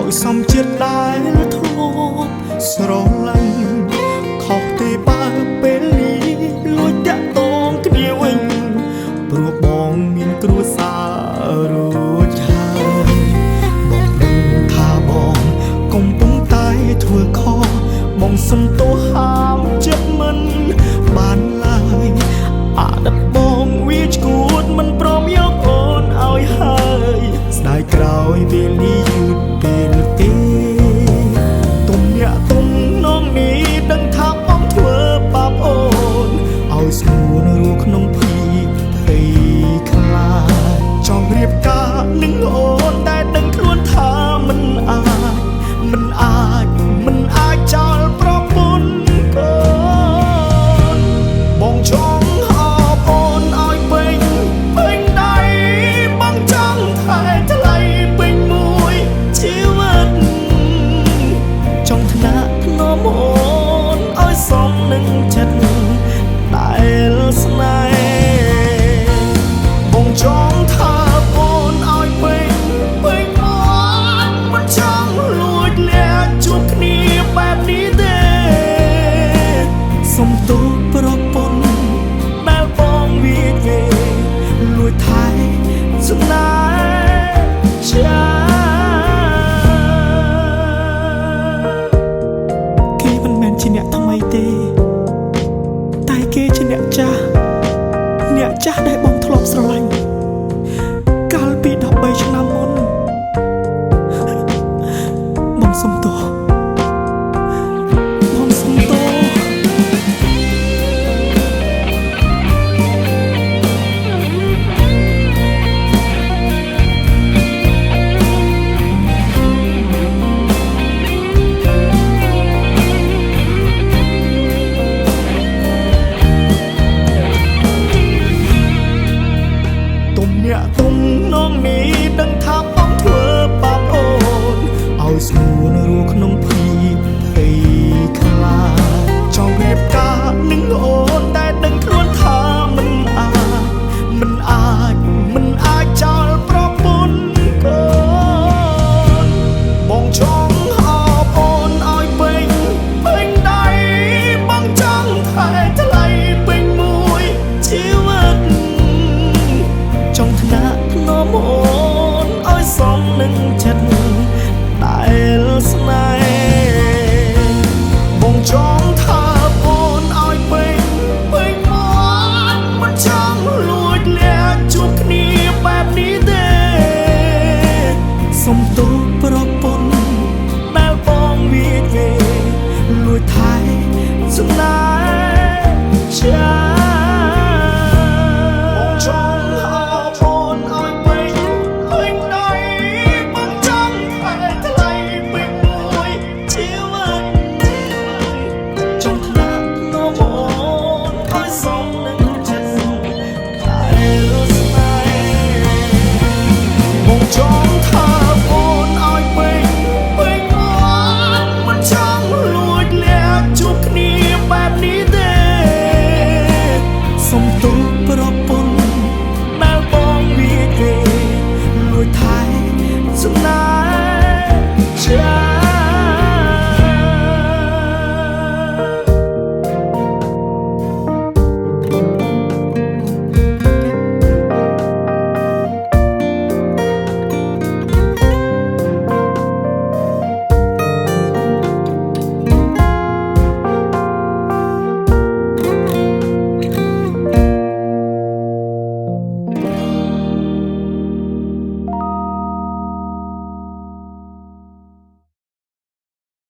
ឲ្យសំជាតិដែលធ្លាប់ស្រឡាញ់ខុសទេបើពេលនេះលួចតាក់ទងគ្នាវិញព្រោះបងមានគ្រួសាររួចហើយបងដឹងថាបងកំពុងតែធ្វើខុសបងសុំទោសហាមចិត្តមិនបានឡើយអតីតបងវាឈួតមិនព្រមយកអូនឲ្យហើយស្ដាយក្រោយពេលនេះយឺតពេលទេទុំញាក់ទុំនងនេះដឹងថាបងធ្វើបាបអូនឲ្យស្ងួនរស់ក្នុងភាពភ័យខ្លាចចង់រៀបការនឹងអូនតែដឹងខ្លួនថាមិនអាចចោលប្រពន្ធកូនបងចង់ហៅអូនឲ្យពេញដៃបងចង់ថែថ្លៃពេញមួយជីវិតចង់ថ្នាក់ធ្នមអូនឲ្យសមនឹងចិត្តដែលស្នេហ៍បងចង់ថាអូនឲ្យពេញមកមិនចង់លួចលាក់ជួបគ្នាបែបនេះទេសុំទោសប្រពន្ធដែលបងវាវេលួចថែស្នេហ៍ចាគេមិនមែនជាអ្នកថ្មីទេតែគេជាអ្នកចាស់ដែលបងធ្លាប់ស្រឡាញ់កាលពី13ឆ្នាំមុនបងសុំទោសទុំនងនេះដឹងថាបងធ្វើបាបអូនឲ្យស្ងួនរស់ក្នុងភាពភ័យខ្លាចចង់រៀបការនឹងអូនតែដឹងខ្លួនថាមិនអាចចោលប្រពន្ធកូនបងចង់ហៅអូនឲ្យពេញដៃបងចង់ថែថ្លៃពេញមួយជីវិតចង់ថ្នាក់ធ្នមអូនឲ្យសមនឹងចិត្តដែលស្នេហ៍បងចង់ថាអូនឲ្យពេញមកមិនចង់លួចលាក់ជួបគ្នាបែបនេះទេសុំទោសប្រពន្ធដែលបងវាវេលួចថែស្នេហ៍